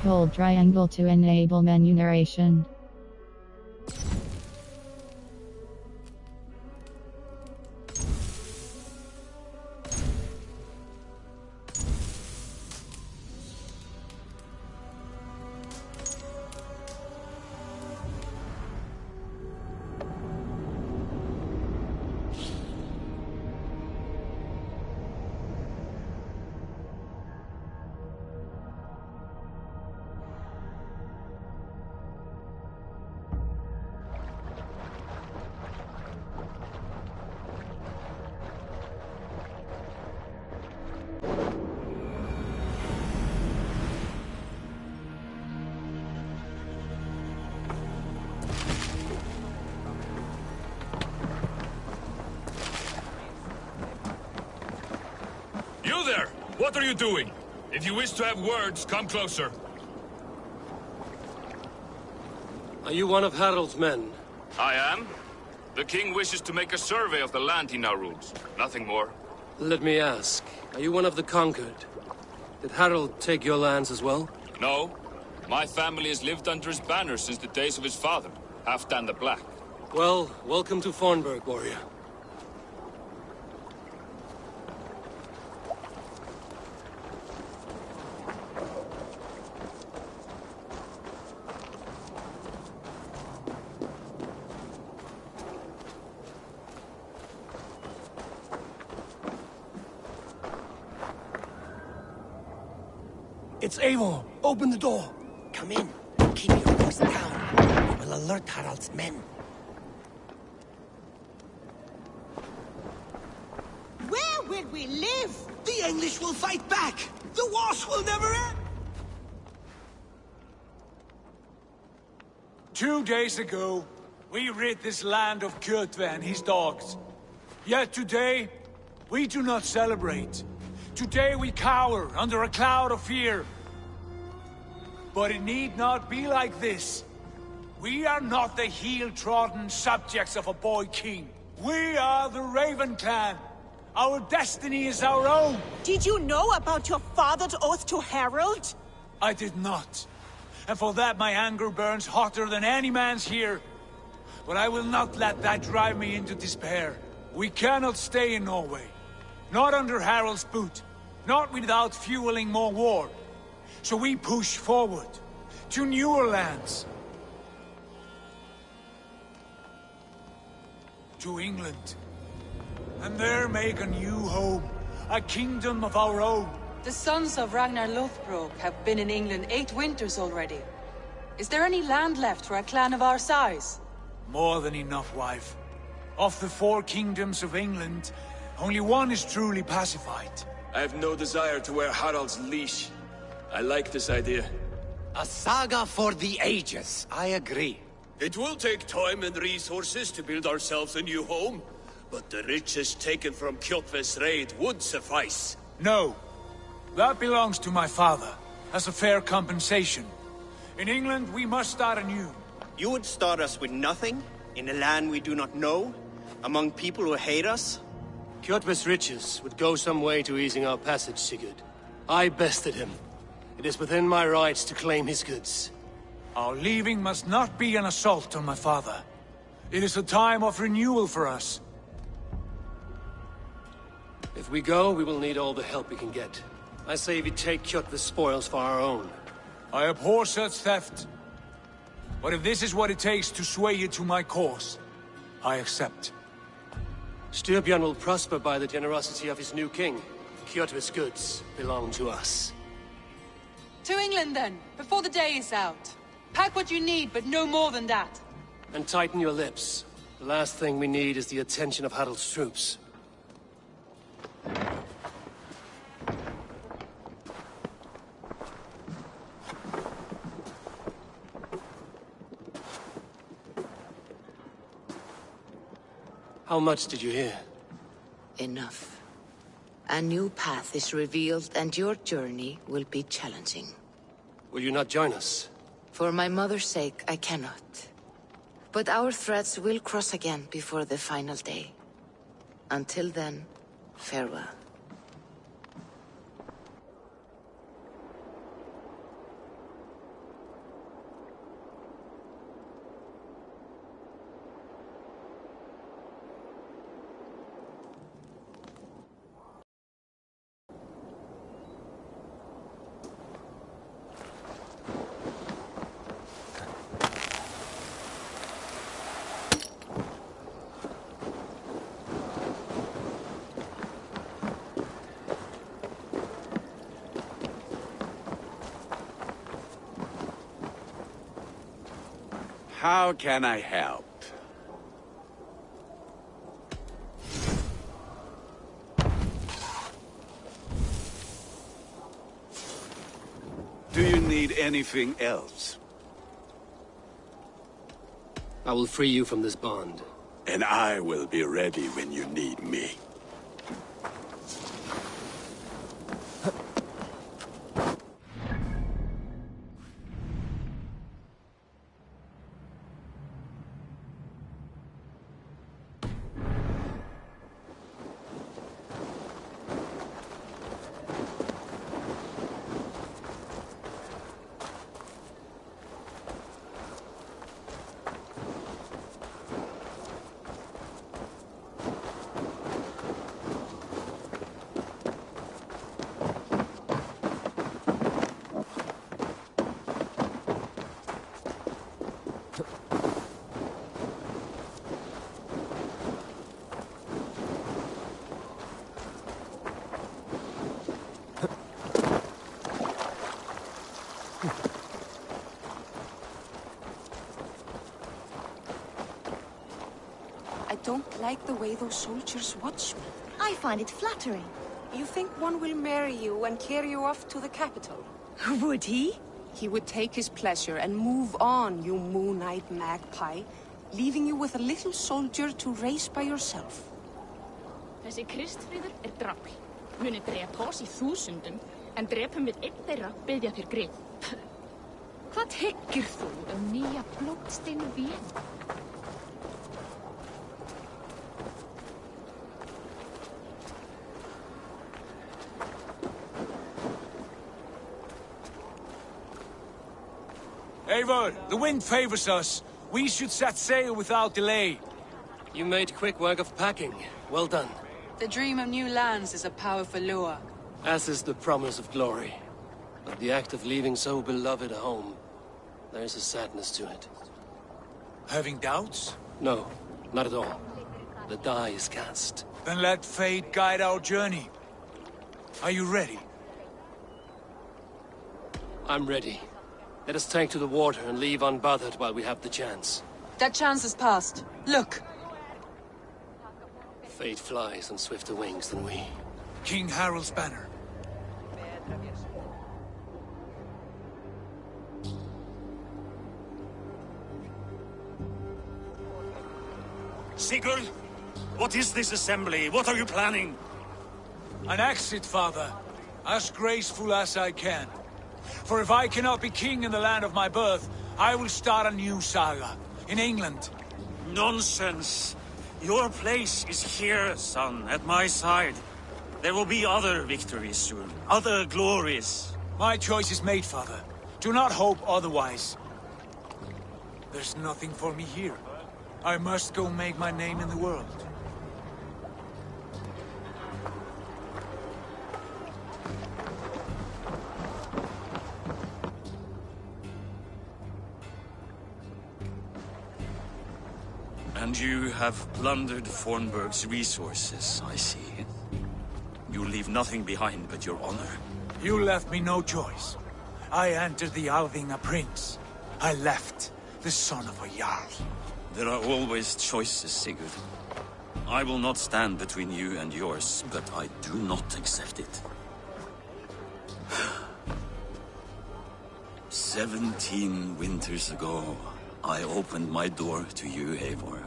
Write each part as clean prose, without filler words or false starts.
hold triangle to enable menu narration. You there! What are you doing? If you wish to have words, come closer. Are you one of Harald's men? I am. The king wishes to make a survey of the land he now rules. Nothing more. Let me ask, are you one of the conquered? Did Harald take your lands as well? No. My family has lived under his banner since the days of his father, Halfdan the Black. Well, welcome to Fornburg, warrior. It's Eivor. Open the door. Come in. Keep your voice down. We will alert Harald's men. Where will we live? The English will fight back. The wars will never end. 2 days ago, we rid this land of Kjotve and his dogs. Yet today, we do not celebrate. Today we cower under a cloud of fear. But it need not be like this. We are not the heel-trodden subjects of a boy king. We are the Raven clan. Our destiny is our own. Did you know about your father's oath to Harald? I did not. And for that my anger burns hotter than any man's here. But I will not let that drive me into despair. We cannot stay in Norway. Not under Harald's boot. Not without fueling more war. So we push forward, to newer lands. To England. And there make a new home, a kingdom of our own. The sons of Ragnar Lothbrok have been in England 8 winters already. Is there any land left for a clan of our size? More than enough, wife. Of the 4 kingdoms of England, only one is truly pacified. I have no desire to wear Harald's leash. I like this idea. A saga for the ages. I agree. It will take time and resources to build ourselves a new home, but the riches taken from Kjotve's raid would suffice. No. That belongs to my father, as a fair compensation. In England, we must start anew. You would start us with nothing? In a land we do not know? Among people who hate us? Kjotve's riches would go some way to easing our passage, Sigurd. I bested him. It is within my rights to claim his goods. Our leaving must not be an assault on my father. It is a time of renewal for us. If we go, we will need all the help we can get. I say we take Kjotve's spoils for our own. I abhor such theft. But if this is what it takes to sway you to my cause, I accept. Styrbjörn will prosper by the generosity of his new king. Kjotve's goods belong to us. To England then, before the day is out. Pack what you need, but no more than that. And tighten your lips. The last thing we need is the attention of Harald's troops. How much did you hear? Enough. A new path is revealed and your journey will be challenging. Will you not join us? For my mother's sake, I cannot. But our threads will cross again before the final day. Until then, farewell. How can I help? Do you need anything else? I will free you from this bond. And I will be ready when you need me. I don't like the way those soldiers watch me. I find it flattering. You think one will marry you and carry you off to the capital? Would he? He would take his pleasure and move on, you moon-eyed magpie, leaving you with a little soldier to raise by yourself. Þessi Kristfríður drafl. Muni drepa oss í þúsundum, en drepum við einn þeirra biðja þér grið. Hvað hyggir þú nýja blótsteinu vin? Eivor, the wind favors us. We should set sail without delay. You made quick work of packing. Well done. The dream of new lands is a powerful lure. As is the promise of glory. But the act of leaving so beloved a home, there is a sadness to it. Having doubts? No, not at all. The die is cast. Then let fate guide our journey. Are you ready? I'm ready. Let us take to the water and leave unbothered while we have the chance. That chance is past. Look! Fate flies on swifter wings than we. King Harald's banner. Sigurd, what is this assembly? What are you planning? An exit, father. As graceful as I can. For if I cannot be king in the land of my birth, I will start a new saga. In England. Nonsense. Your place is here, son, at my side. There will be other victories soon. Other glories. My choice is made, father. Do not hope otherwise. There's nothing for me here. I must go make my name in the world. And you have plundered Fornburg's resources, I see. You leave nothing behind but your honor. You left me no choice. I entered the Alving a prince. I left the son of a Jarl. There are always choices, Sigurd. I will not stand between you and yours, but I do not accept it. 17 winters ago, I opened my door to you, Eivor.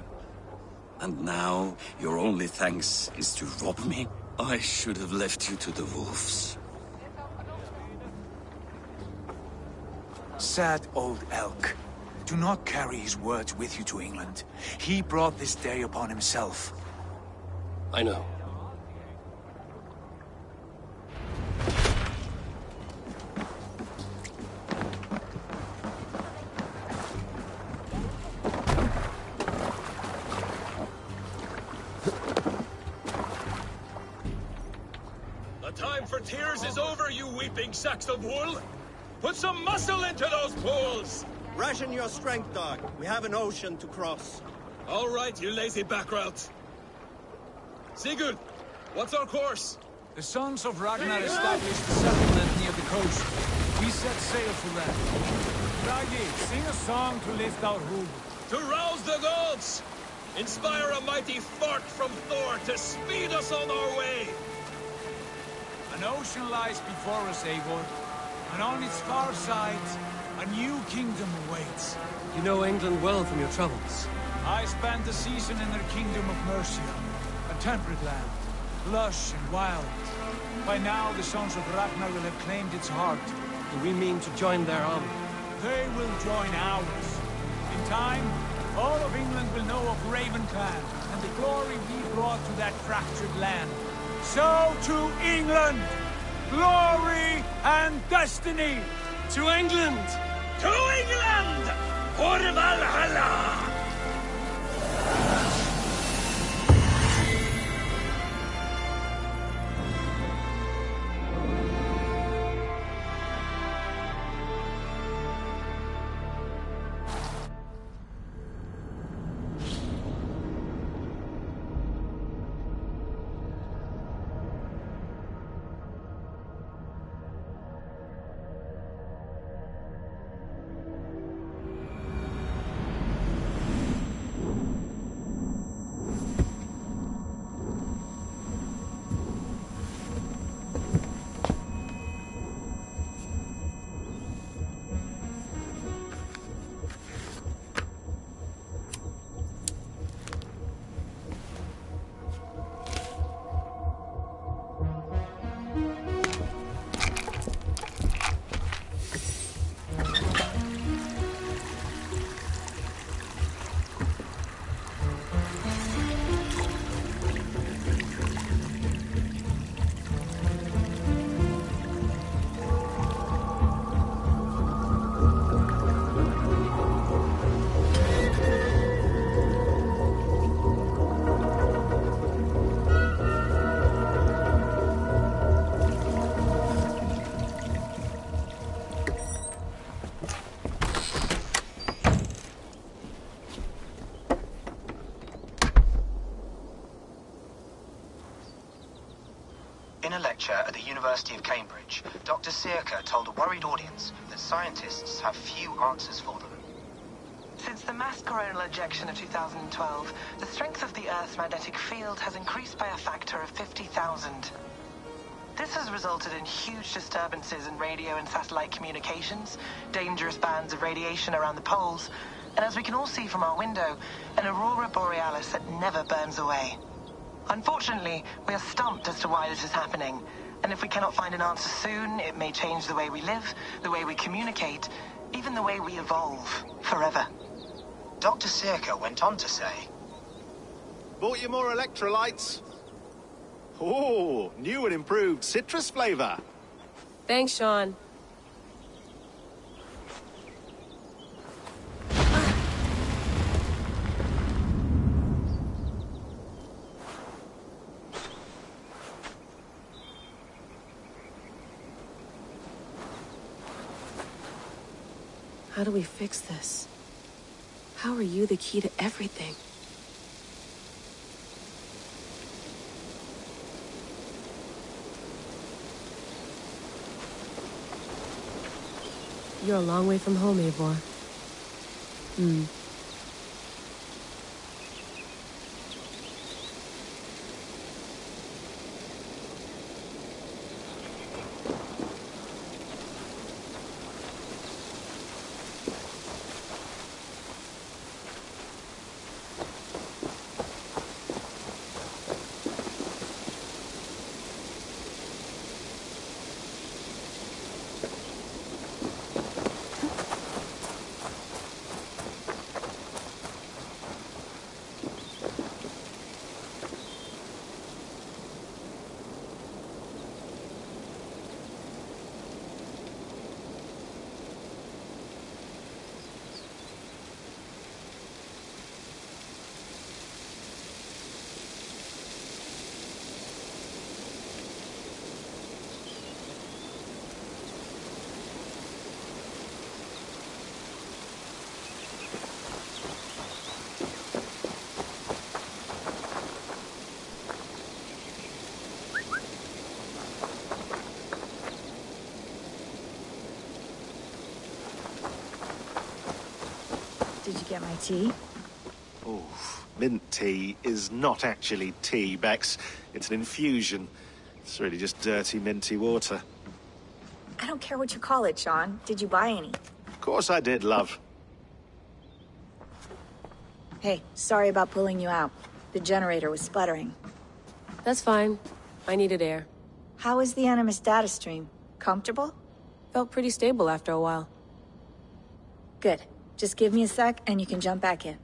And now, your only thanks is to rob me? I should have left you to the wolves. Sad old elk. Do not carry his words with you to England. He brought this day upon himself. I know. The time for tears is over, you weeping sacks of wool! Put some muscle into those pools! Ration your strength, dog. We have an ocean to cross. All right, you lazy backrout. Sigurd, what's our course? The sons of Ragnar established a settlement near the coast. We set sail for that. Bragi, sing a song to lift our hood. To rouse the gods! Inspire a mighty fart from Thor to speed us on our way! An ocean lies before us, Eivor, and on its far side, a new kingdom awaits. You know England well from your travels. I spent a season in their kingdom of Mercia, a temperate land, lush and wild. By now, the sons of Ragnar will have claimed its heart. Do we mean to join their army? They will join ours. In time, all of England will know of Raven Clan and the glory we brought to that fractured land. So to England! Glory and destiny! To England! To England! For Valhalla! In a lecture at the University of Cambridge, Dr. Sirka told a worried audience that scientists have few answers for them. Since the mass coronal ejection of 2012, the strength of the Earth's magnetic field has increased by a factor of 50,000. This has resulted in huge disturbances in radio and satellite communications, dangerous bands of radiation around the poles, and as we can all see from our window, an aurora borealis that never burns away. Unfortunately, we are stumped as to why this is happening, and if we cannot find an answer soon, it may change the way we live, the way we communicate, even the way we evolve, forever. Dr. Sirka went on to say, "Bought you more electrolytes? Oh, new and improved citrus flavor." Thanks, Sean. How do we fix this? How are you the key to everything? You're a long way from home, Eivor. Did you get my tea? Oh, mint tea is not actually tea, Bex. It's an infusion. It's really just dirty, minty water. I don't care what you call it, Sean. Did you buy any? Of course I did, love. Hey, sorry about pulling you out. The generator was sputtering. That's fine. I needed air. How was the Animus data stream? Comfortable? Felt pretty stable after a while. Good. Just give me a sec and you can jump back in.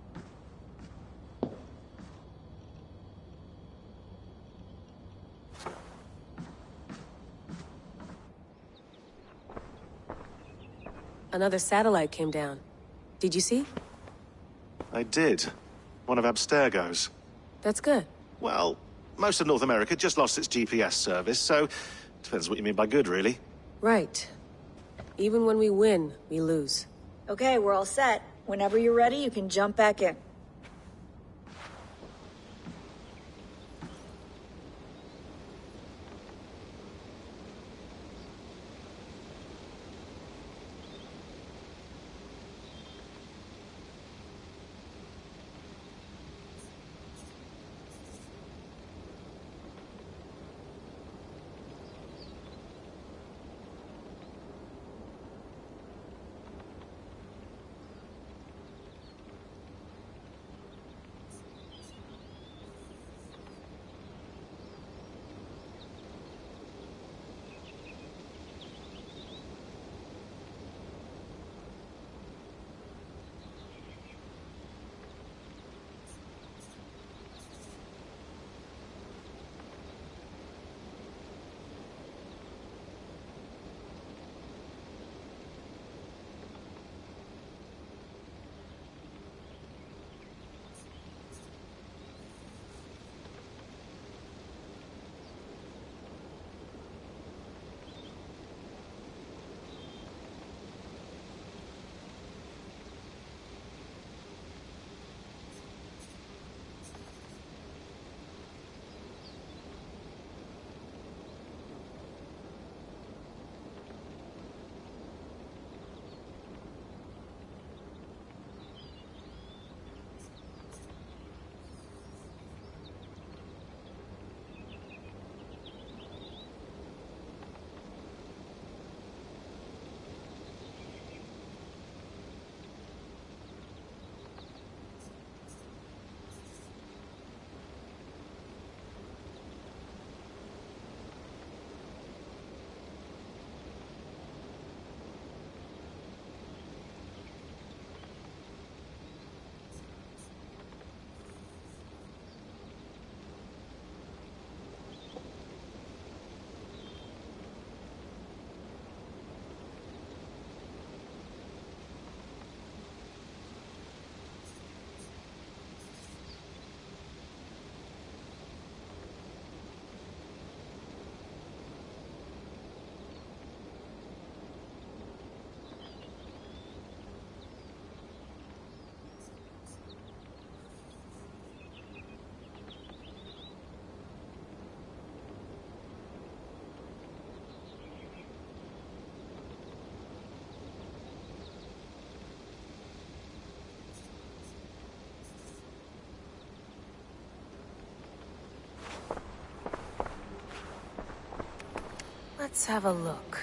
Another satellite came down. Did you see? I did. One of Abstergo's. That's good. Well, most of North America just lost its GPS service, so depends what you mean by good, really. Right. Even when we win, we lose. Okay, we're all set. Whenever you're ready, you can jump back in. Let's have a look.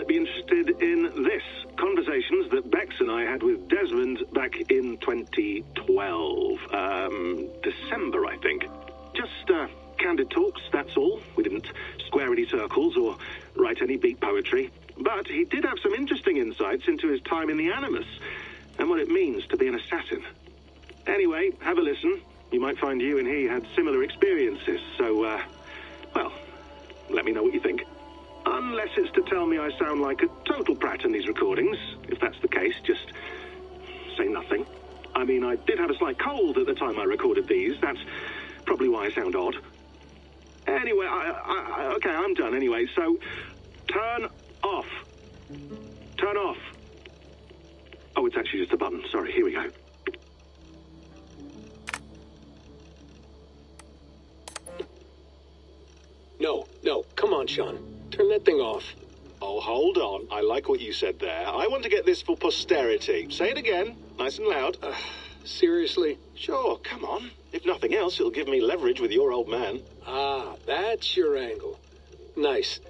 might be interested in this. Conversations that Bex and I had with Desmond back in 2012. December, I think. Just, candid talks, that's all. We didn't square any circles or write any beat poetry. But he did have some interesting insights into his time in the Animus and what it means to be an assassin. Anyway, have a listen. You might find you and he had similar experiences, so, well, let me know what you think. Unless it's to tell me I sound like a total prat in these recordings. If that's the case, just say nothing. I mean, I did have a slight cold at the time I recorded these. That's probably why I sound odd. Anyway, okay, I'm done anyway, so turn off. Turn off. Oh, it's actually just a button. Sorry, here we go. No, come on, Sean. Turn that thing off. Oh, hold on. I like what you said there. I want to get this for posterity. Say it again, nice and loud. Seriously? Sure, come on. If nothing else, it'll give me leverage with your old man. Ah, that's your angle. Nice.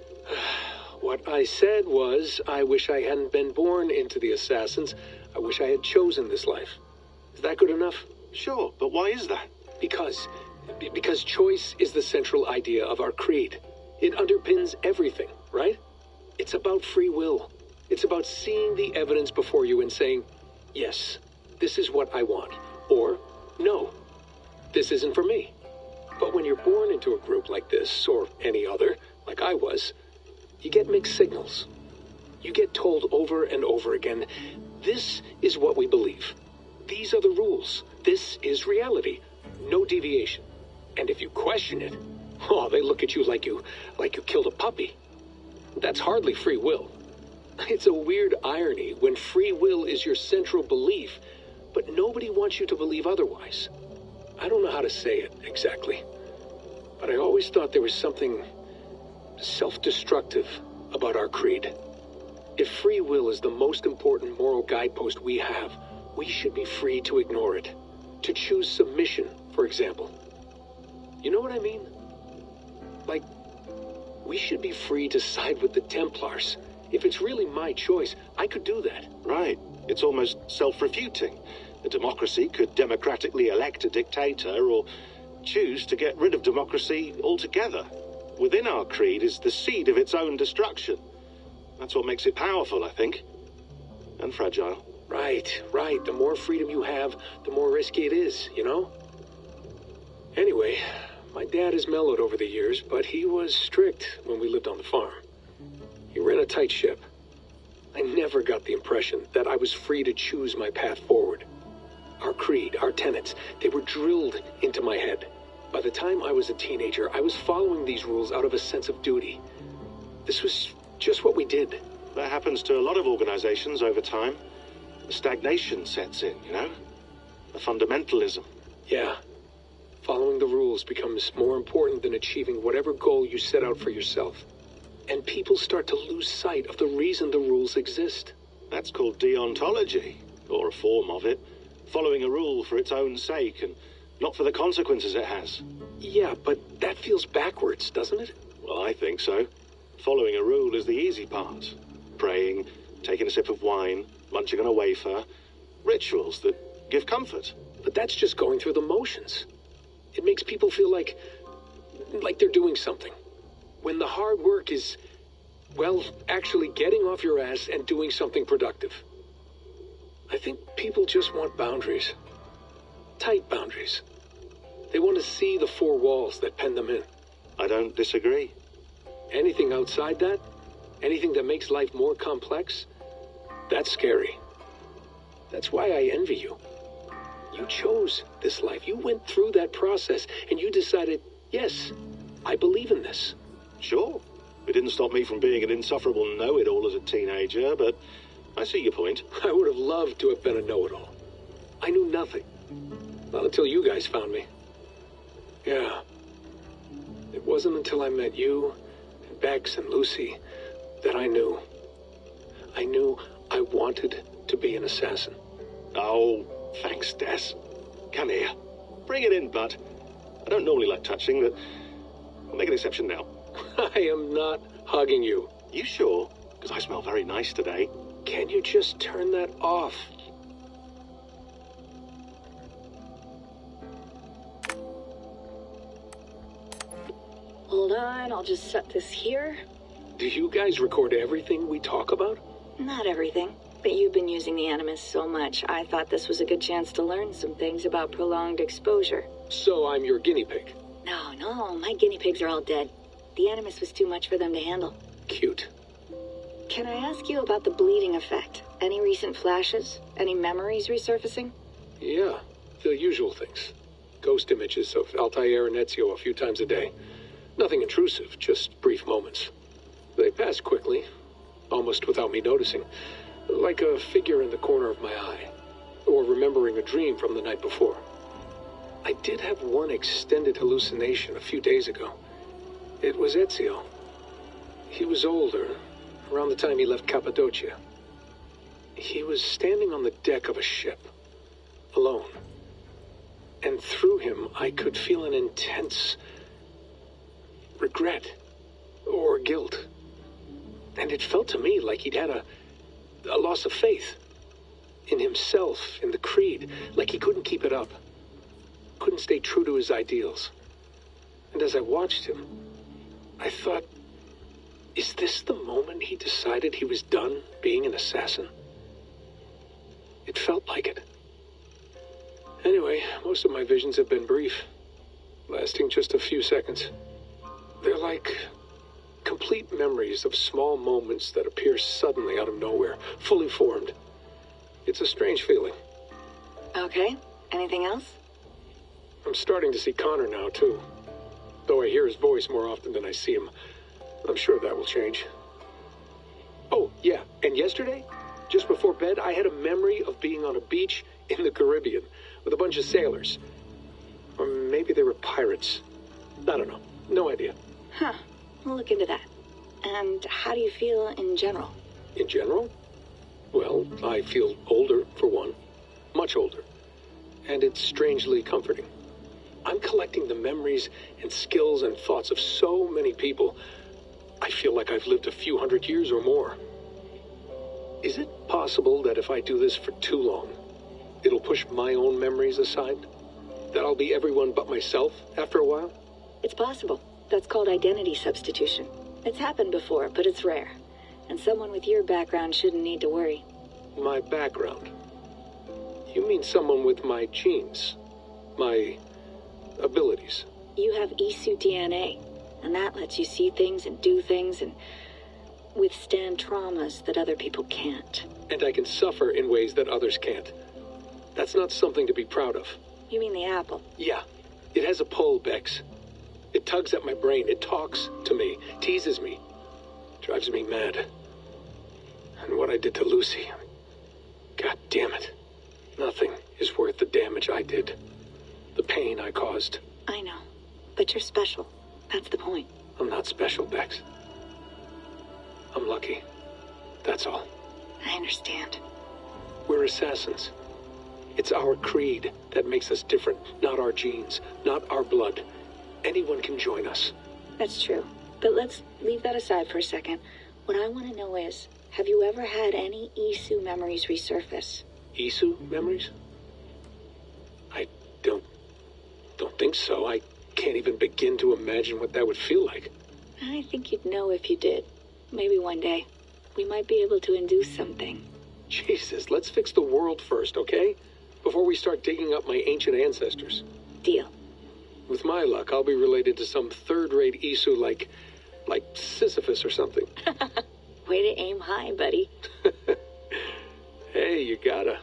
What I said was, I wish I hadn't been born into the Assassins. I wish I had chosen this life. Is that good enough? Sure, but why is that? Because choice is the central idea of our creed. It underpins everything, right? It's about free will. It's about seeing the evidence before you and saying, yes, this is what I want. Or, no, this isn't for me. But when you're born into a group like this, or any other, like I was, you get mixed signals. You get told over and over again, this is what we believe. These are the rules. This is reality. No deviation. And if you question it, oh, they look at you like you killed a puppy. That's hardly free will. It's a weird irony when free will is your central belief, but nobody wants you to believe otherwise. I don't know how to say it exactly, but I always thought there was something self-destructive about our creed. If free will is the most important moral guidepost we have, we should be free to ignore it. To choose submission, for example. You know what I mean? Like, we should be free to side with the Templars. If it's really my choice, I could do that. Right. It's almost self-refuting. A democracy could democratically elect a dictator or choose to get rid of democracy altogether. Within our creed is the seed of its own destruction. That's what makes it powerful, I think. And fragile. Right. The more freedom you have, the more risky it is, you know? Anyway, my dad has mellowed over the years, but he was strict when we lived on the farm. He ran a tight ship. I never got the impression that I was free to choose my path forward. Our creed, our tenets, they were drilled into my head. By the time I was a teenager, I was following these rules out of a sense of duty. This was just what we did. That happens to a lot of organizations over time. Stagnation sets in, you know? A fundamentalism. Yeah. Following the rules becomes more important than achieving whatever goal you set out for yourself. And people start to lose sight of the reason the rules exist. That's called deontology, or a form of it. Following a rule for its own sake and not for the consequences it has. Yeah, but that feels backwards, doesn't it? Well, I think so. Following a rule is the easy part. Praying, taking a sip of wine, munching on a wafer. Rituals that give comfort. But that's just going through the motions. It makes people feel like they're doing something. When the hard work is, well, actually getting off your ass and doing something productive. I think people just want boundaries. Tight boundaries. They want to see the four walls that pen them in. I don't disagree. Anything outside that, anything that makes life more complex, that's scary. That's why I envy you. You chose this life. You went through that process and you decided, yes, I believe in this. Sure. It didn't stop me from being an insufferable know-it-all as a teenager, but I see your point. I would have loved to have been a know-it-all. I knew nothing. Not until you guys found me. Yeah. It wasn't until I met you, and Bex and Lucy, that I knew. I knew I wanted to be an assassin. Oh, thanks, Des. Come here. Bring it in, bud. I don't normally like touching, but I'll make an exception now. I am not hugging you. You sure? because I smell very nice today. Can you just turn that off? Hold on, I'll just set this here. Do you guys record everything we talk about? Not everything, but you've been using the Animus so much, I thought this was a good chance to learn some things about prolonged exposure. So I'm your guinea pig. No, my guinea pigs are all dead. The Animus was too much for them to handle. Cute. Can I ask you about the bleeding effect? Any recent flashes? Any memories resurfacing? Yeah, the usual things. Ghost images of Altair and Ezio a few times a day. Nothing intrusive, just brief moments. They pass quickly, almost without me noticing. Like a figure in the corner of my eye. Or remembering a dream from the night before. I did have one extended hallucination a few days ago. It was Ezio. He was older, around the time he left Cappadocia. He was standing on the deck of a ship, alone. And through him, I could feel an intense regret or guilt. And it felt to me like he'd had a loss of faith in himself, in the creed, like he couldn't keep it up. Couldn't stay true to his ideals. And as I watched him, I thought, is this the moment he decided he was done being an assassin? It felt like it. Anyway, most of my visions have been brief, lasting just a few seconds. They're like complete memories of small moments that appear suddenly out of nowhere, fully formed. It's a strange feeling. Okay, anything else? I'm starting to see Connor now, too. Though I hear his voice more often than I see him. I'm sure that will change. Oh, yeah, and yesterday, just before bed, I had a memory of being on a beach in the Caribbean with a bunch of sailors. Or maybe they were pirates. I don't know. No idea. Huh, we'll look into that. And how do you feel in general? In general? Well, I feel older, for one. Much older. And it's strangely comforting. I'm collecting the memories and skills and thoughts of so many people. I feel like I've lived a few hundred years or more. Is it possible that if I do this for too long, it'll push my own memories aside? That I'll be everyone but myself after a while? It's possible. That's called identity substitution. It's happened before, but it's rare. And someone with your background shouldn't need to worry. My background? You mean someone with my genes? My abilities? You have Isu DNA, and that lets you see things and do things and withstand traumas that other people can't. And I can suffer in ways that others can't. That's not something to be proud of. You mean the apple? Yeah. It has a pull, Bex. It tugs at my brain. It talks to me. Teases me. Drives me mad. And what I did to Lucy... God damn it. Nothing is worth the damage I did. The pain I caused. I know. But you're special. That's the point. I'm not special, Bex. I'm lucky. That's all. I understand. We're assassins. It's our creed that makes us different, not our genes, not our blood. Anyone can join us. That's true. But let's leave that aside for a second. What I want to know is, have you ever had any Isu memories resurface? Isu memories? I don't think so. I can't even begin to imagine what that would feel like. I think you'd know if you did. Maybe one day. We might be able to induce something. Jesus, let's fix the world first, okay? Before we start digging up my ancient ancestors. Deal. With my luck, I'll be related to some third-rate Isu like Sisyphus or something. Way to aim high, buddy. Hey, you gotta.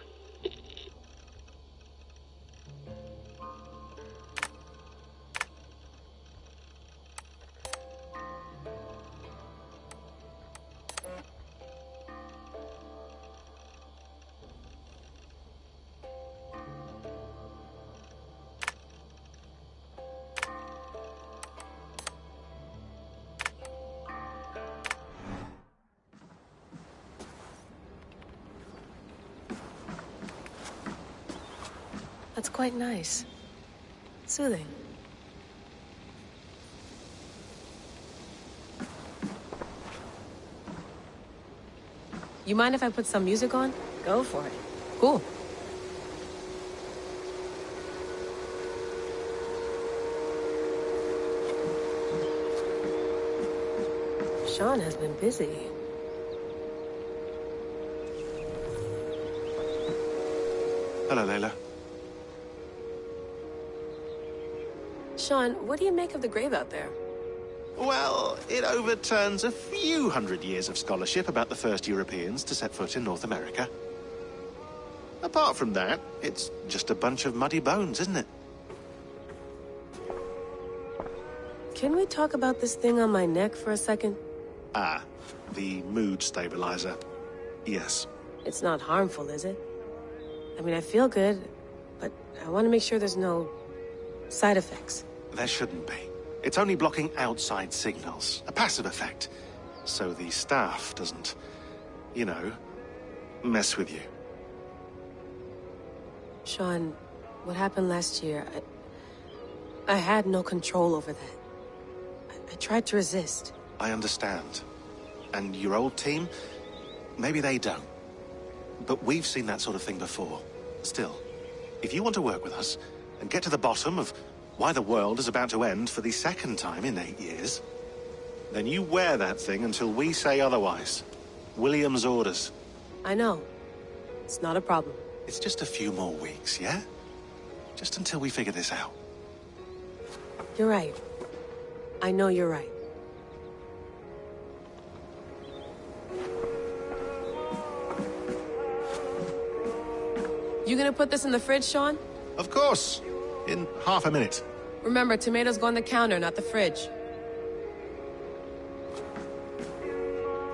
That's quite nice. Soothing. You mind if I put some music on? Go for it. Cool. Sean has been busy. Hello, Layla. Sean, what do you make of the grave out there? Well, it overturns a few hundred years of scholarship about the first Europeans to set foot in North America. Apart from that, it's just a bunch of muddy bones, isn't it? Can we talk about this thing on my neck for a second? Ah, the mood stabilizer. Yes. It's not harmful, is it? I mean, I feel good, but I want to make sure there's no side effects. There shouldn't be. It's only blocking outside signals, a passive effect, so the staff doesn't, you know, mess with you. Sean, what happened last year, I had no control over that. I tried to resist. I understand. And your old team, maybe they don't. But we've seen that sort of thing before. Still, if you want to work with us and get to the bottom of why the world is about to end for the second time in 8 years, then you wear that thing until we say otherwise. William's orders. I know. It's not a problem. It's just a few more weeks, yeah? Just until we figure this out. You're right. I know you're right. You gonna put this in the fridge, Sean? Of course. In half a minute. Remember, tomatoes go on the counter, not the fridge.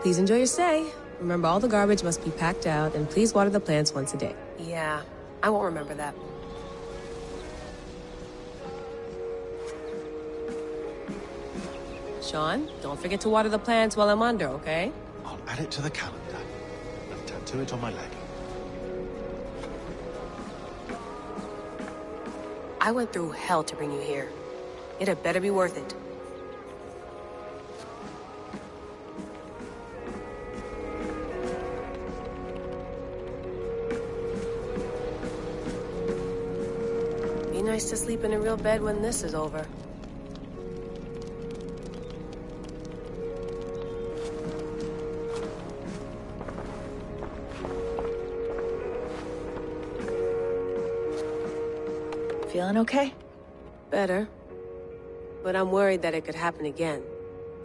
Please enjoy your stay. Remember, all the garbage must be packed out, and please water the plants once a day. Yeah, I won't remember that. Sean, don't forget to water the plants while I'm under, okay? I'll add it to the calendar and tattoo it on my leg. I went through hell to bring you here. It had better be worth it. Be nice to sleep in a real bed when this is over. Feeling okay? Better. But I'm worried that it could happen again.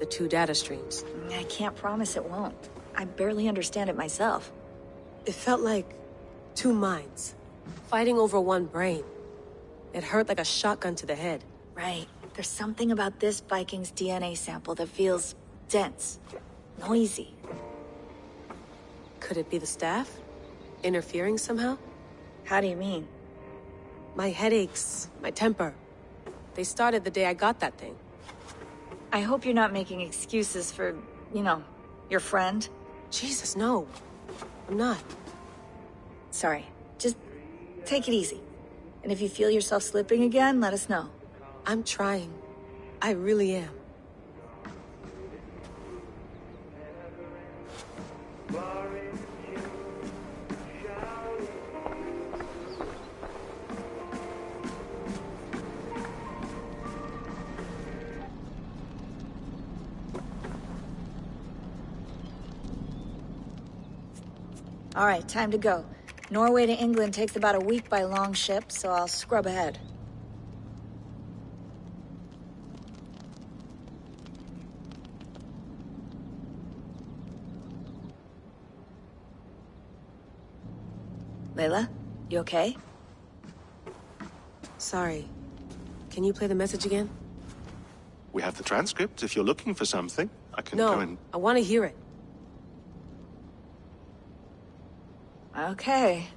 The two data streams. I can't promise it won't. I barely understand it myself. It felt like two minds, fighting over one brain. It hurt like a shotgun to the head. Right. There's something about this Viking's DNA sample that feels dense, noisy. Could it be the staff? Interfering somehow? How do you mean? My headaches, my temper. They started the day I got that thing. I hope you're not making excuses for, you know, your friend. Jesus, no. I'm not. Sorry. Just take it easy. And if you feel yourself slipping again, let us know. I'm trying. I really am. All right, time to go. Norway to England takes about a week by long ship, so I'll scrub ahead. Layla, you okay? Sorry. Can you play the message again? We have the transcript. If you're looking for something, I can No, go and... I want to hear it. Okay.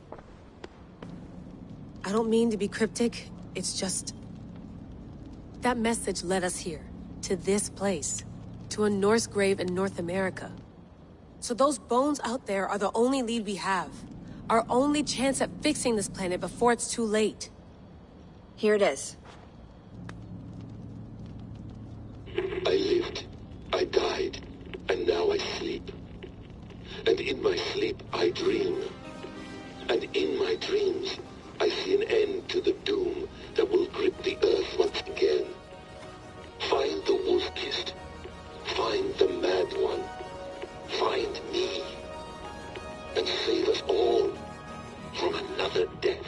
I don't mean to be cryptic. It's just... that message led us here. To this place. To a Norse grave in North America. So those bones out there are the only lead we have. Our only chance at fixing this planet before it's too late. Here it is. I lived, I died, and now I sleep. and in my sleep I dream. And in my dreams, I see an end to the doom that will grip the earth once again. Find the wolf-kissed. Find the mad one. Find me. And save us all from another death.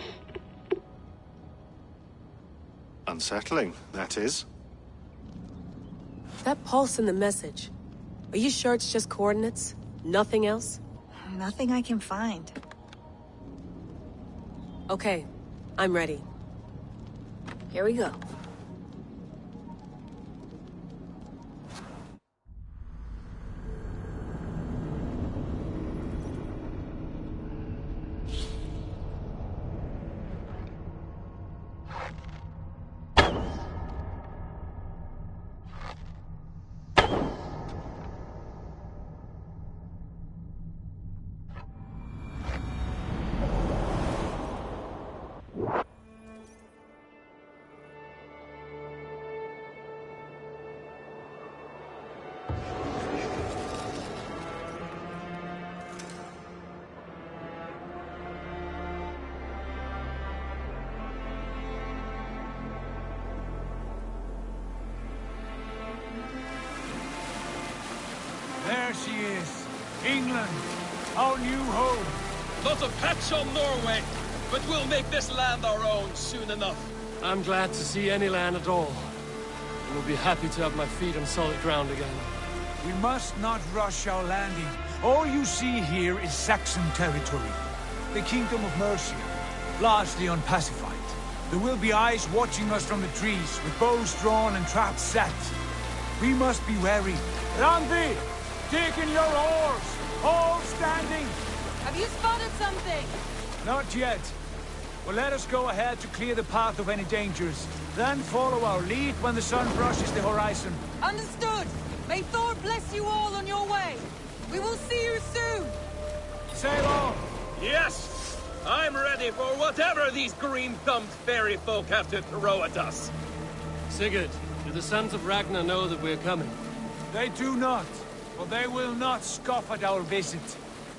Unsettling, that is. That pulse in the message. Are you sure it's just coordinates? Nothing else? Nothing I can find. Okay, I'm ready. Here we go. There she is. England, our new home. Not a patch on Norway, but we'll make this land our own soon enough. I'm glad to see any land at all. I will be happy to have my feet on solid ground again. We must not rush our landing. All you see here is Saxon territory. The Kingdom of Mercia, largely unpacified. There will be eyes watching us from the trees, with bows drawn and traps set. We must be wary. Randi! Dig in your oars! All standing! Have you spotted something? Not yet. Well, let us go ahead to clear the path of any dangers. Then follow our lead when the sun brushes the horizon. Understood! May Thor bless you all on your way! We will see you soon! Sail on! Yes! I'm ready for whatever these green-thumbed fairy folk have to throw at us. Sigurd, do the sons of Ragnar know that we're coming? They do not, but they will not scoff at our visit.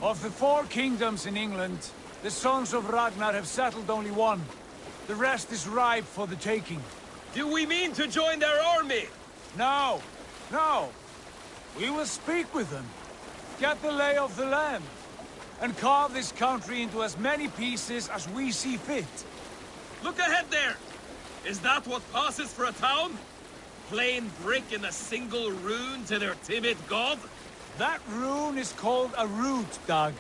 Of the 4 kingdoms in England, the sons of Ragnar have settled only one. The rest is ripe for the taking. Do we mean to join their army? No, no. We will speak with them, get the lay of the land, and carve this country into as many pieces as we see fit. Look ahead there! Is that what passes for a town? Plain brick in a single rune to their timid god? That rune is called a root, Doug.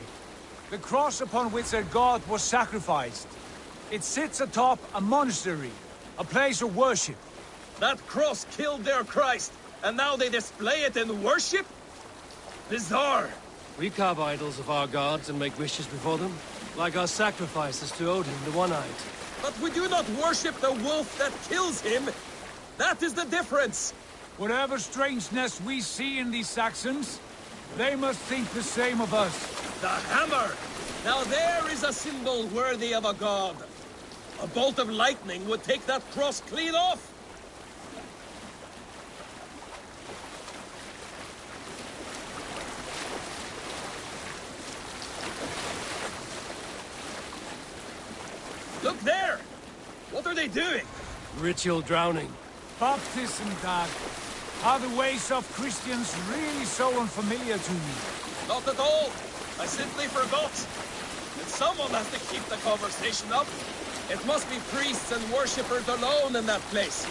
The cross upon which their god was sacrificed. It sits atop a monastery, a place of worship. That cross killed their Christ, and now they display it in worship? Bizarre. We carve idols of our gods and make wishes before them, like our sacrifices to Odin, the One-Eyed. But we do not worship the wolf that kills him. That is the difference. Whatever strangeness we see in these Saxons, they must think the same of us. The hammer! Now there is a symbol worthy of a god. A bolt of lightning would take that cross clean off. Look there! What are they doing? Ritual drowning. Baptism, Dad. Are the ways of Christians really so unfamiliar to you? Not at all. I simply forgot. And someone has to keep the conversation up. It must be priests and worshippers alone in that place.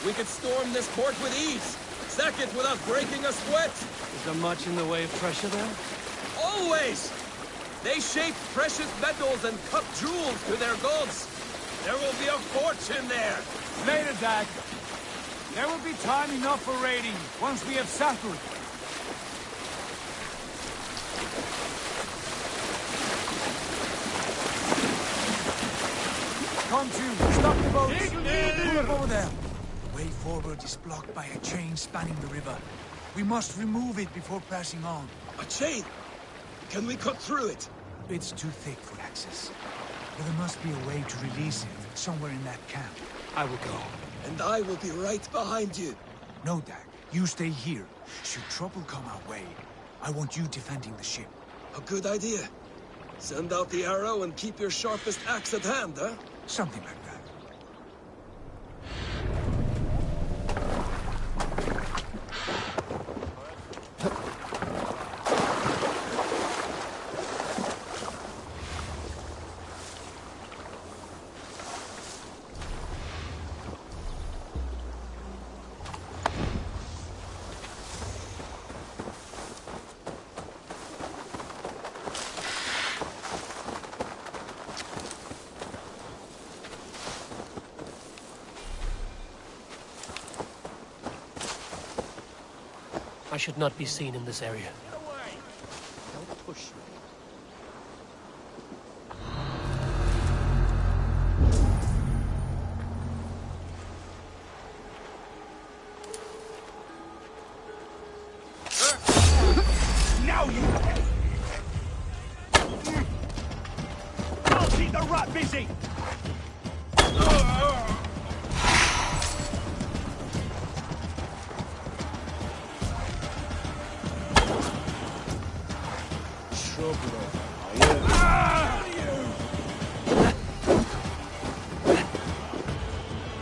We could storm this port with ease. Sack it without breaking a sweat. Is there much in the way of treasure there? Always! They shape precious metals and cut jewels to their gods. There will be a fortune there. Later, Dad. There will be time enough for raiding, once we have settled. Come to, stop the boats. Pull up over there. The way forward is blocked by a chain spanning the river. We must remove it before passing on. A chain? Can we cut through it? It's too thick for access. But there must be a way to release it, somewhere in that camp. I will go. And I will be right behind you. No, Dag. You stay here. Should trouble come our way, I want you defending the ship. A good idea. Send out the arrow and keep your sharpest axe at hand, huh? Something like that. I should not be seen in this area. Don't push me. Now you pay! I'll keep the rat busy!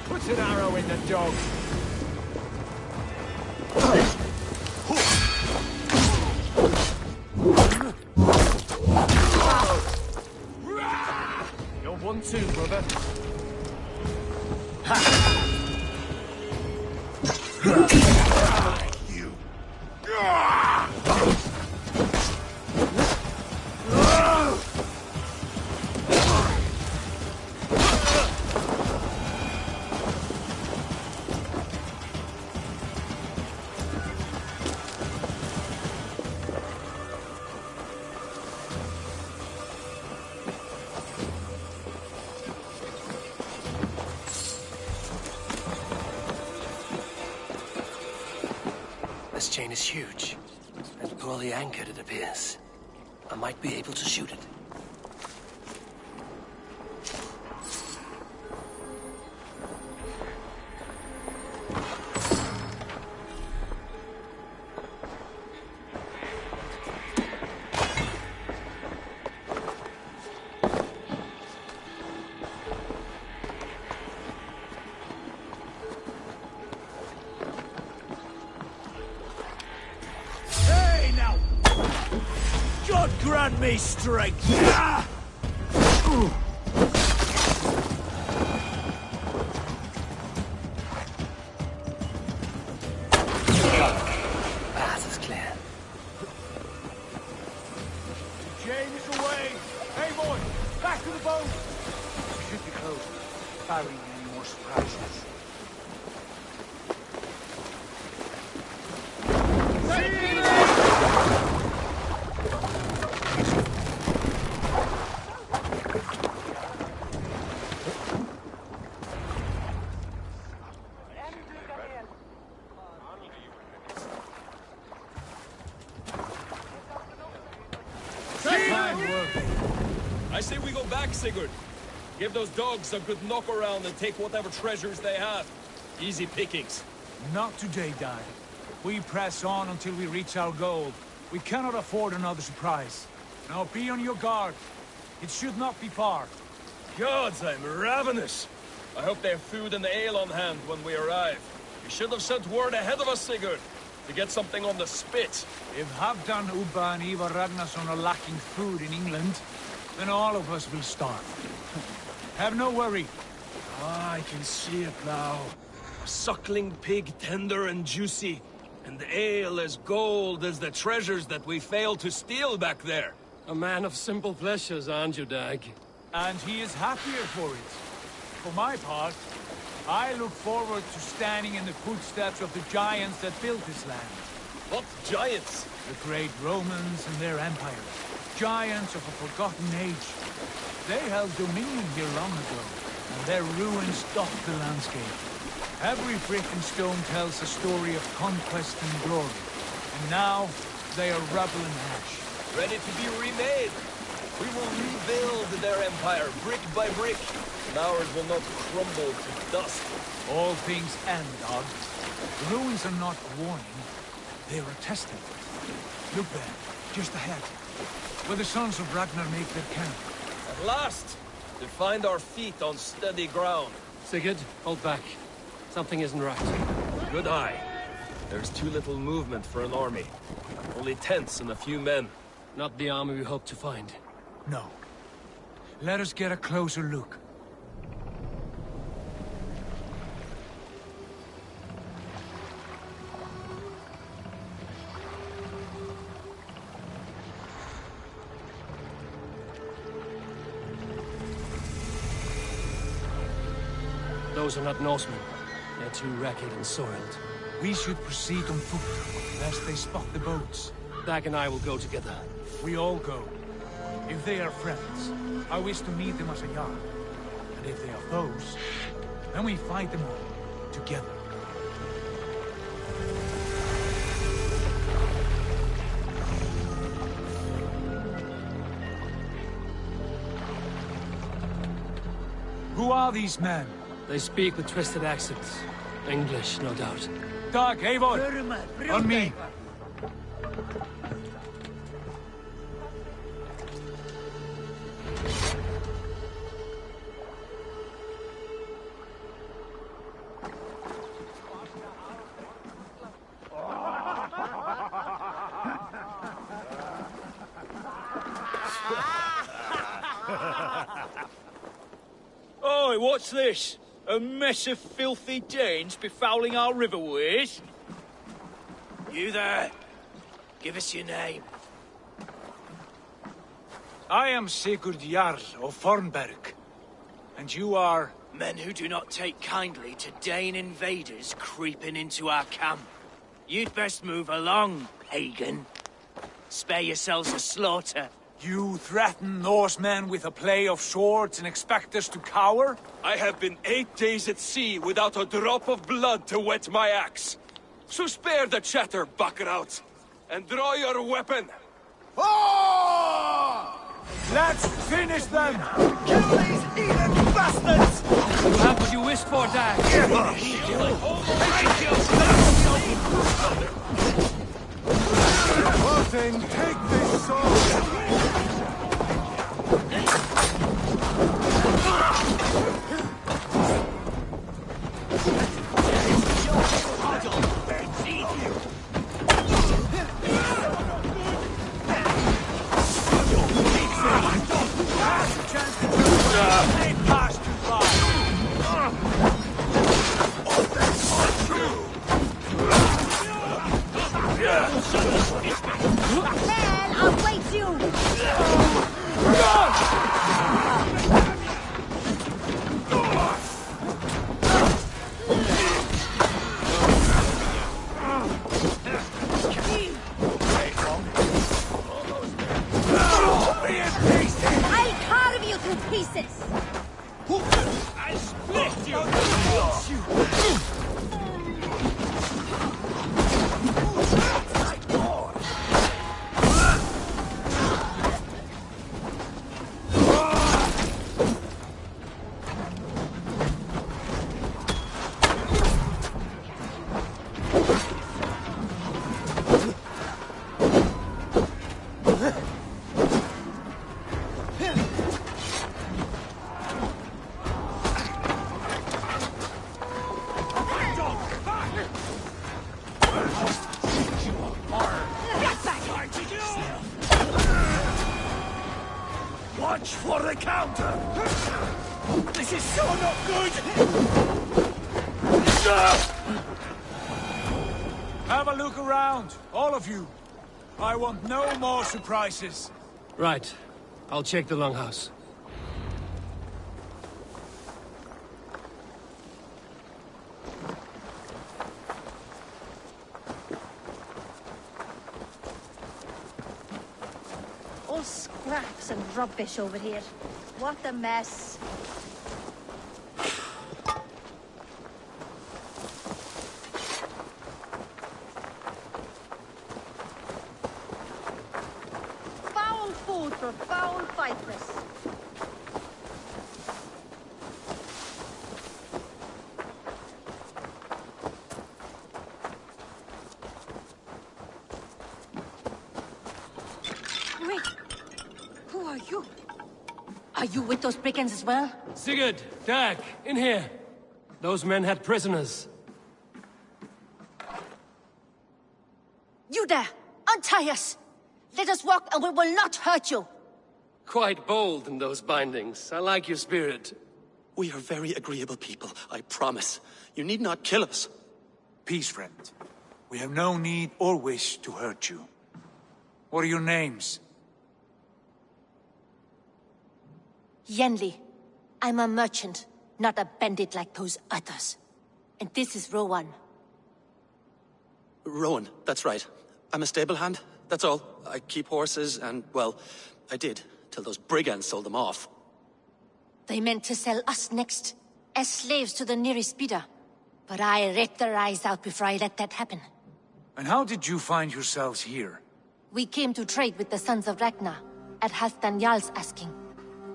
Put an arrow in the dog. You're 1-2, brother. You. This chain is huge, and poorly anchored, it appears. I might be able to shoot it. Hey, now! God grant me strength! Ah! Path is clear. Chain is away! Hey, boy! Back to the boat! We should be close, barring any more surprises. I say we go back, Sigurd. Give those dogs a good knock around and take whatever treasures they have. Easy pickings. Not today, Dad. We press on until we reach our goal. We cannot afford another surprise. Now be on your guard. It should not be far. Gods, I'm ravenous. I hope they have food and ale on hand when we arrive. You should have sent word ahead of us, Sigurd, to get something on the spit. If Halfdan, Ubba and Ivar Ragnarsson are lacking food in England, then all of us will starve. Have no worry. Ah, I can see it now. A suckling pig, tender and juicy. And ale as gold as the treasures that we failed to steal back there. A man of simple pleasures, aren't you, Dag? And he is happier for it. For my part, I look forward to standing in the footsteps of the giants that built this land. What giants? The great Romans and their empire. Giants of a forgotten age. They held dominion here long ago, and their ruins dot the landscape. Every brick and stone tells a story of conquest and glory. And now, they are rubble and ash. Ready to be remade. We will rebuild their empire, brick by brick, and ours will not crumble to dust. All things end, Dog. The ruins are not a warning. They are a testament. Look there, just ahead. where the sons of Ragnar make their camp. At last! To find our feet on steady ground. Sigurd, hold back. Something isn't right. Good eye. There's too little movement for an army. Only tents and a few men. Not the army we hope to find. No. Let us get a closer look. Those are not Norsemen. They're too ragged and soiled. We should proceed on foot, lest they spot the boats. Dag and I will go together. We all go. If they are friends, I wish to meet them as a yard. And if they are foes, then we fight them all, together. Who are these men? They speak with twisted accents. English, no doubt. Dag, Eivor! On me! Oi, what's this? A mess of filthy Danes befouling our riverways? You there! Give us your name. I am Sigurd Jarl of Fornberg. And you are... Men who do not take kindly to Dane invaders creeping into our camp. You'd best move along, pagan. Spare yourselves a slaughter. You threaten Norsemen with a play of swords and expect us to cower? I have been 8 days at sea without a drop of blood to wet my axe. So spare the chatter, buckerouts, and draw your weapon. Oh! Let's finish them! Kill these heathen bastards! You have what you wished for, Dag. Martin, take this sword! Watch for the counter! This is so not good! Have a look around, all of you. I want no more surprises. Right. I'll check the longhouse. All scraps and rubbish over here. What a mess. Foul food for foul vipers. Wait, Are you with those brigands as well? Sigurd, Dag, in here. Those men had prisoners. You there! Untie us! Let us walk and we will not hurt you! Quite bold in those bindings. I like your spirit. We are very agreeable people, I promise. You need not kill us. Peace, friend. We have no need or wish to hurt you. What are your names? Yenli. I'm a merchant, not a bandit like those others. And this is Rowan. Rowan, that's right. I'm a stable hand, that's all. I keep horses and, well, I did, till those brigands sold them off. They meant to sell us next, as slaves to the nearest bidder. But I ripped their eyes out before I let that happen. And how did you find yourselves here? We came to trade with the Sons of Ragnar, at Halfdan Jarl's asking.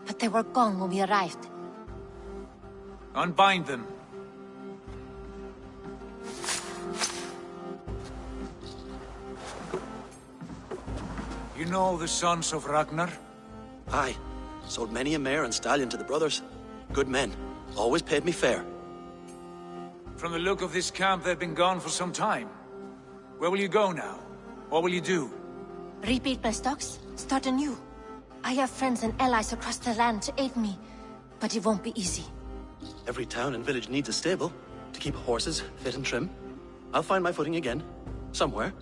But they were gone when we arrived. Unbind them. You know the Sons of Ragnar? Aye. Sold many a mare and stallion to the brothers. Good men. Always paid me fair. From the look of this camp, they've been gone for some time. Where will you go now? What will you do? Rebuild my stocks, start anew. I have friends and allies across the land to aid me, but it won't be easy. Every town and village needs a stable, to keep horses fit and trim. I'll find my footing again. Somewhere.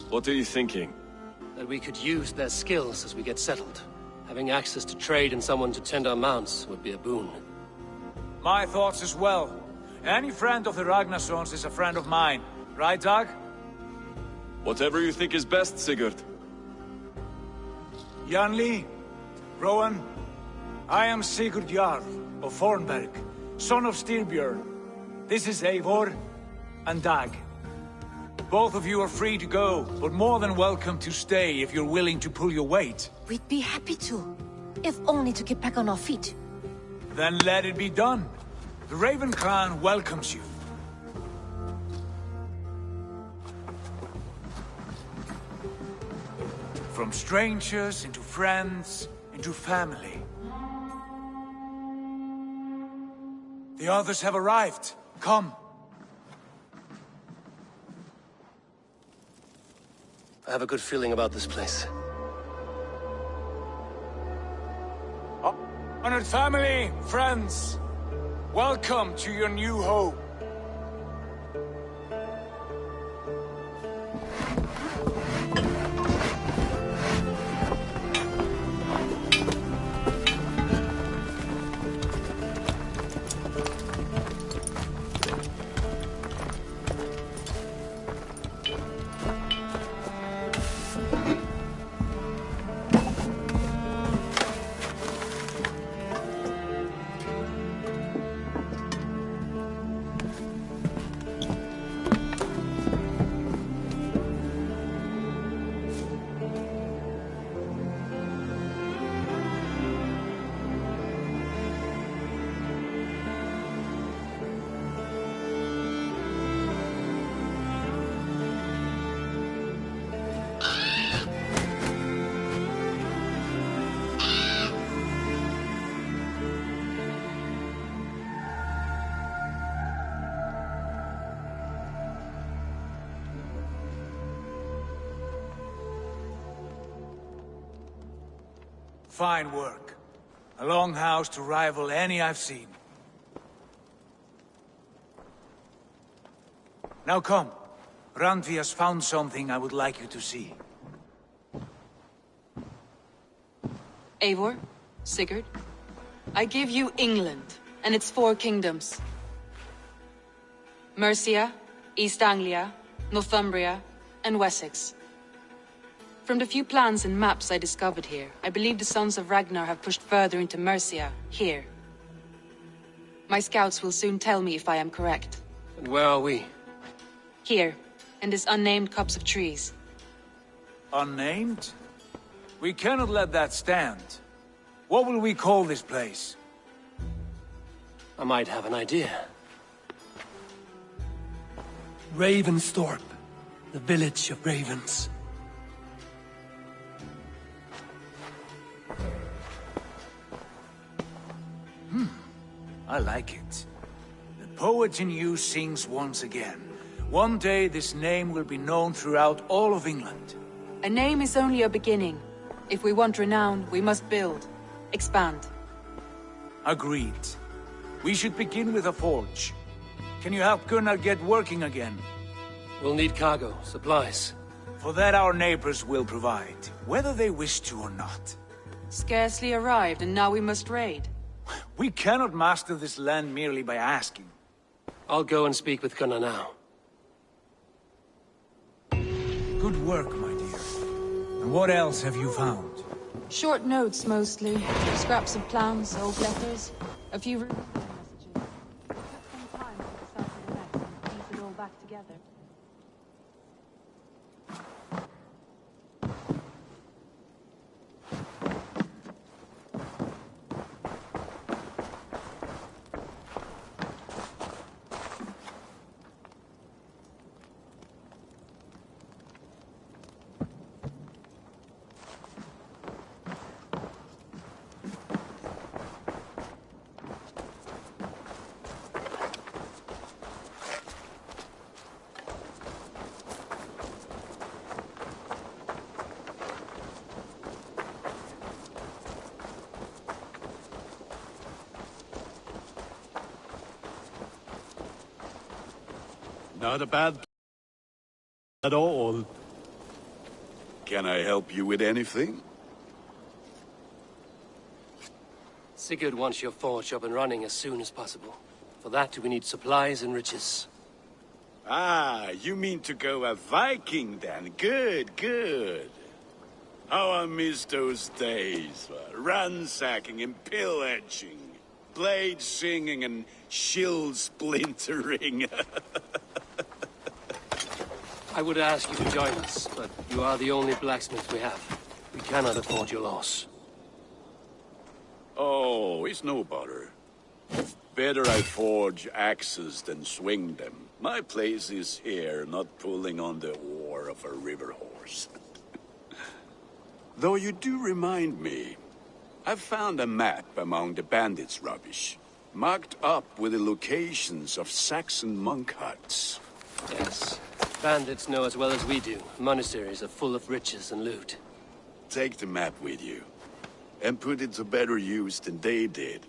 What are you thinking? That we could use their skills as we get settled. Having access to trade and someone to tend our mounts would be a boon. My thoughts as well. Any friend of the Ragnarsons is a friend of mine. Right, Dag? Whatever you think is best, Sigurd. Janli, Rowan, I am Sigurd Jarl of Fornberg, son of Styrbjörn. This is Eivor and Dag. Both of you are free to go, but more than welcome to stay if you're willing to pull your weight. We'd be happy to, if only to get back on our feet. Then let it be done. The Raven Clan welcomes you. From strangers into friends, into family. The others have arrived. Come. I have a good feeling about this place. Honored family, friends, welcome to your new home. Fine work. A longhouse to rival any I've seen. Now come. Randvi has found something I would like you to see. Eivor, Sigurd, I give you England and its 4 kingdoms. Mercia, East Anglia, Northumbria, and Wessex. From the few plans and maps I discovered here, I believe the Sons of Ragnar have pushed further into Mercia, here. My scouts will soon tell me if I am correct. And where are we? Here, in this unnamed copse of trees. Unnamed? We cannot let that stand. What will we call this place? I might have an idea. Ravensthorpe, the village of ravens. I like it. The poet in you sings once again. One day this name will be known throughout all of England. A name is only a beginning. If we want renown, we must build. Expand. Agreed. We should begin with a forge. Can you help Gunnar get working again? We'll need cargo, supplies. For that our neighbors will provide, whether they wish to or not. Scarcely arrived, and now we must raid. We cannot master this land merely by asking. I'll go and speak with Gunnar now. Good work, my dear. And what else have you found? Short notes, mostly. Scraps of plans, old letters. A few messages. It took some time to decipher the next and piece it all back together. Not a bad at all. Can I help you with anything? Sigurd wants your forge up and running as soon as possible. For that, we need supplies and riches. Ah, you mean to go a Viking then? Good, good. How I miss those days. Ransacking and pillaging. Blade singing and shield splintering. I would ask you to join us, but you are the only blacksmith we have. We cannot afford your loss. Oh, it's no bother. Better I forge axes than swing them. My place is here, not pulling on the oar of a river horse. Though you do remind me, I've found a map among the bandits' rubbish, marked up with the locations of Saxon monk huts. Yes. Bandits know as well as we do. Monasteries are full of riches and loot. Take the map with you, and put it to better use than they did.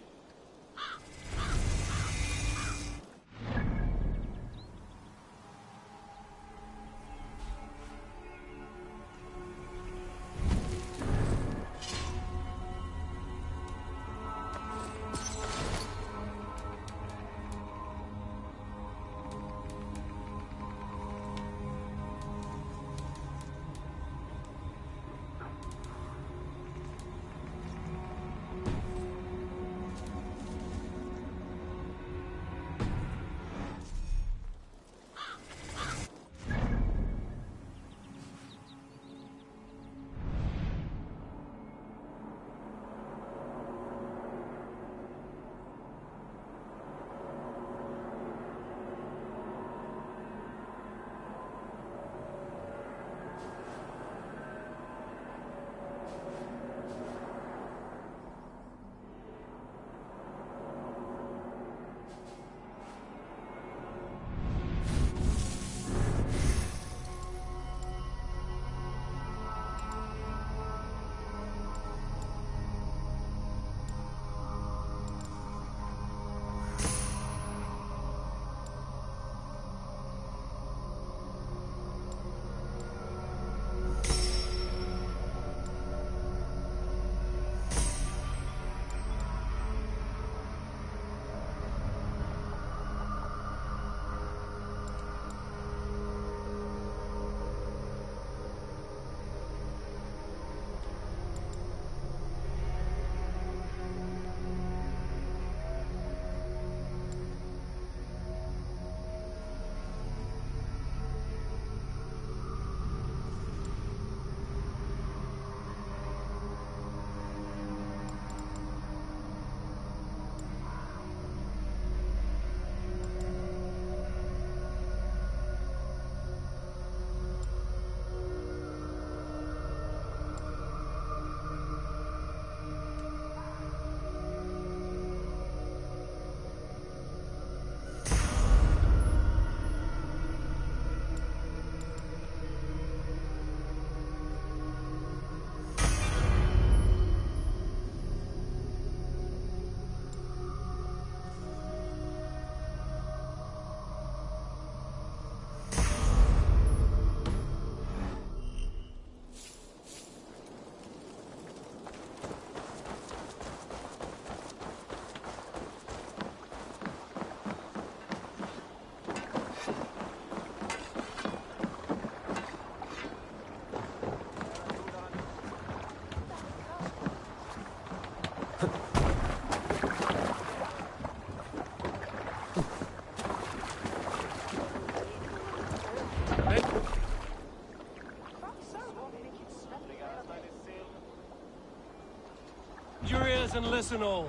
Rise and listen all.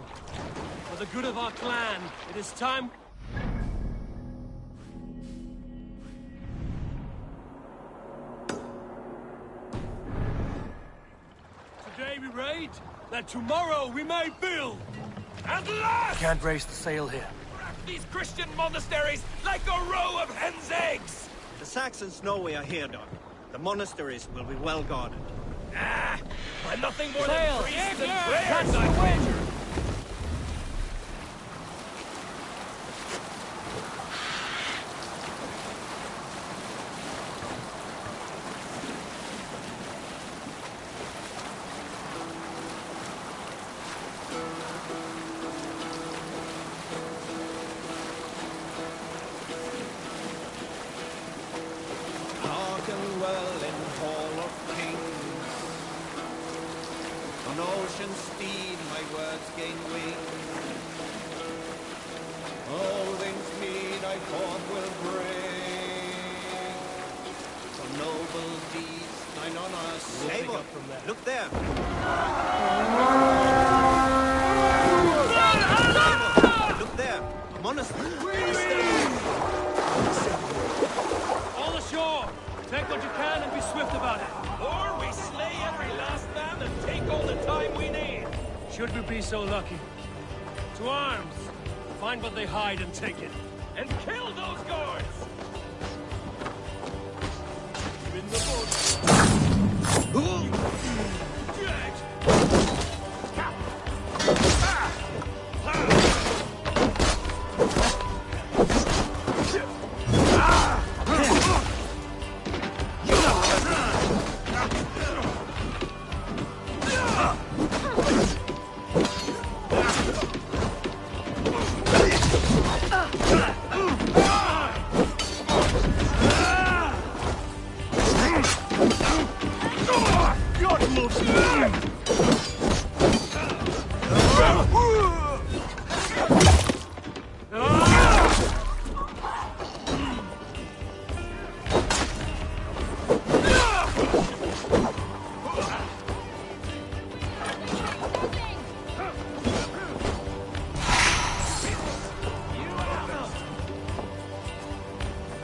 For the good of our clan, it is time... Today we raid, that tomorrow we may build. At last! Can't raise the sail here. Wrap these Christian monasteries like a row of hen's eggs! The Saxons know we are here, Doc. The monasteries will be well guarded. Ah! I'm nothing more Sail! than priests and Catch prayers, the I wind! wager! Hearken well in Hall of Kings. On ocean steed my words gain wing. Holdings mead I forth will bring. For noble deeds thine honor save. Look there. Look there. A monastery. All ashore! Take what you can and be swift about it. Or we slay every last man and take all the time we need. Should we be so lucky? To arms! Find what they hide and take it. And kill those guards! In the boat!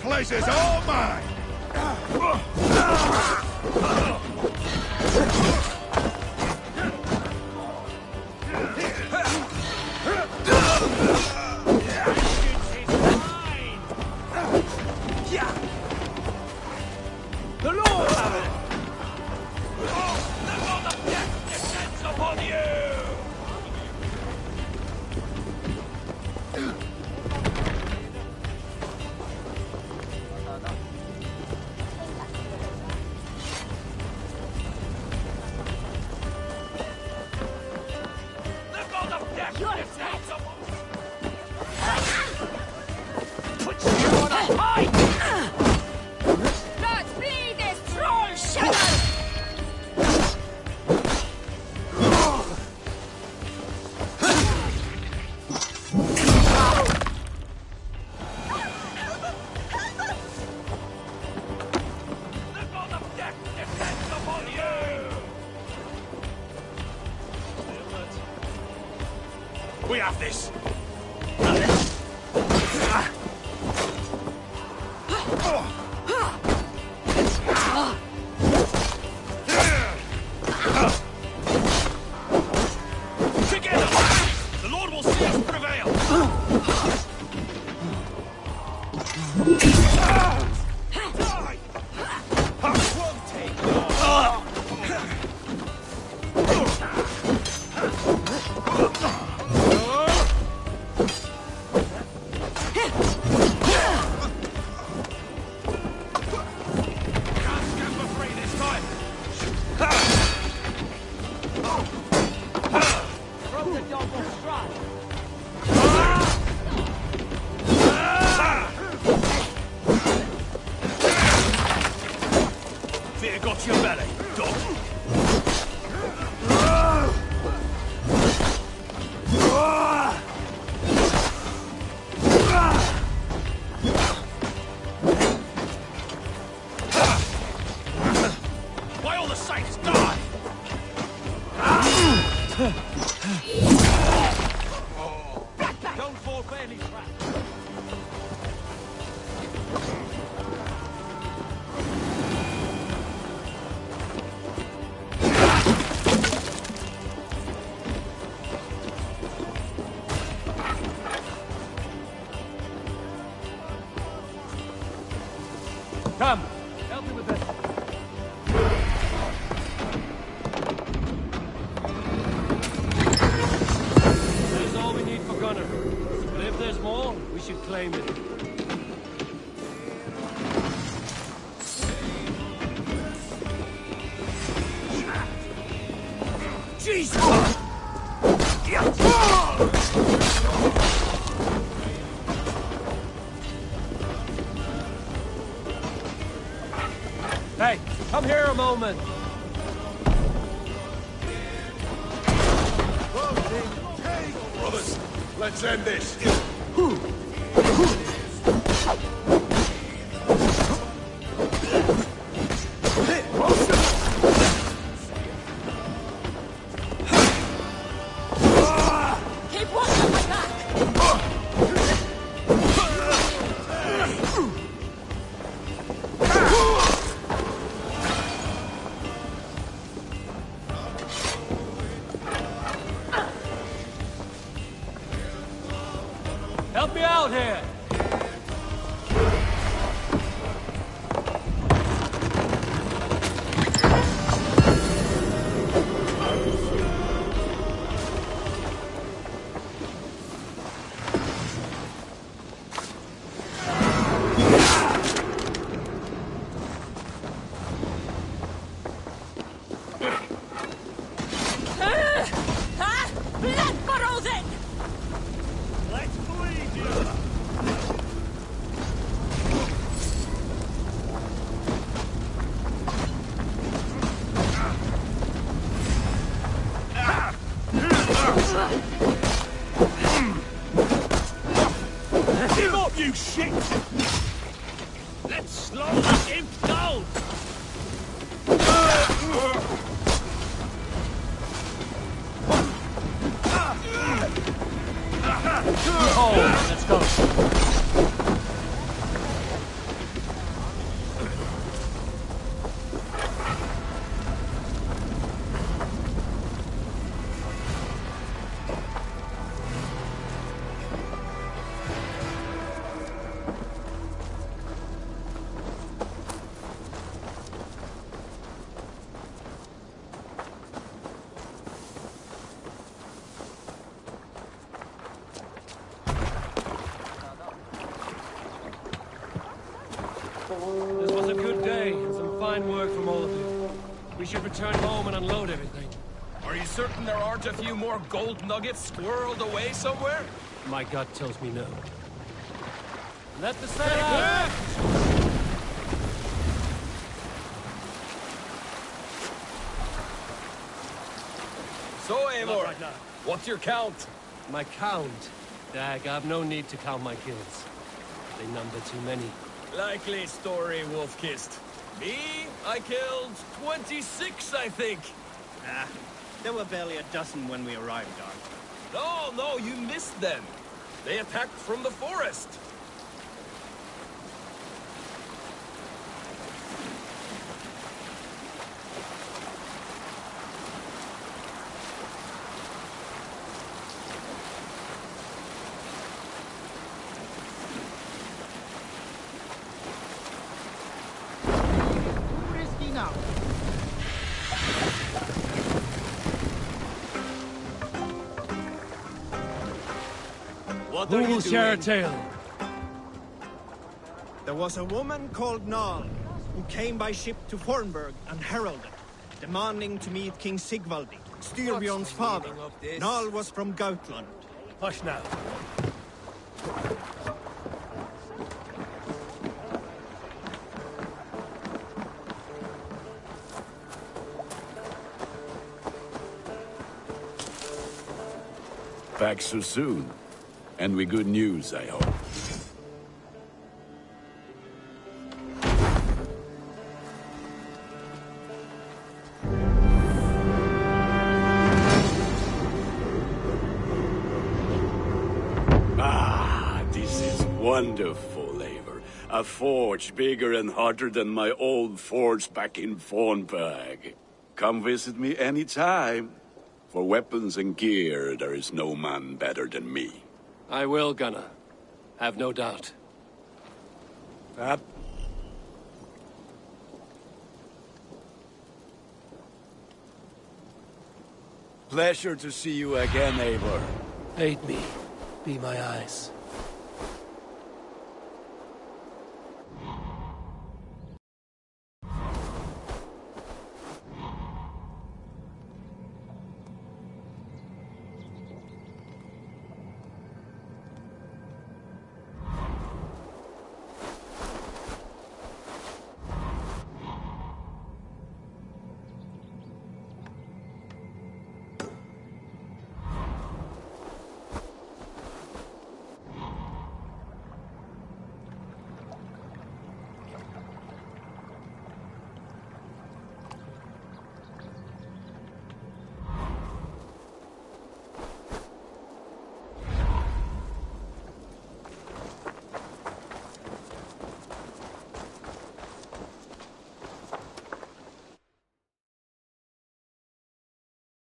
Place is all mine! The Lord! The Lord of Death descends upon you! The God of Death descends upon Put you on a pike! Not flee this troll shadow! The God of Death descends upon you! We have this! Together! The Lord will see us prevail! Die! Won't take long! Can't stand for free this time! Throw the dog on stride. Fear got your belly, dog. By all the saints, die! you claim it. Jesus! Hey, come here a moment. Brothers, let's end this. Keep watching my back! Help me out here! Blood corrosion! Let's bleed you! Give up, you shit! Let's slow the imp down! Oh, let's go. This was a good day, and some fine work from all of you. We should return home and unload everything. Are you certain there aren't a few more gold nuggets squirreled away somewhere? My gut tells me no. Let the sail out! So, Eivor, right now. what's your count? My count? Dag, I've no need to count my kills. They number too many. Likely story, Wolf-Kissed. Me? I killed 26, I think. Ah, there were barely a dozen when we arrived, Dark. No, you missed them. They attacked from the forest. Risky now. Who will share a tale? There was a woman called Nal, who came by ship to Fornburg and heralded, demanding to meet King Sigvaldi, Styrbjorn's father. Nal was from Gautland. Hush now. Back so soon. And with good news, I hope. Ah, this is wonderful, Eivor. A forge bigger and hotter than my old forge back in Fornburg. Come visit me anytime. For weapons and gear, there is no man better than me. I will, Gunnar. Have no doubt. Pleasure to see you again, Eivor. Aid me. Be my eyes.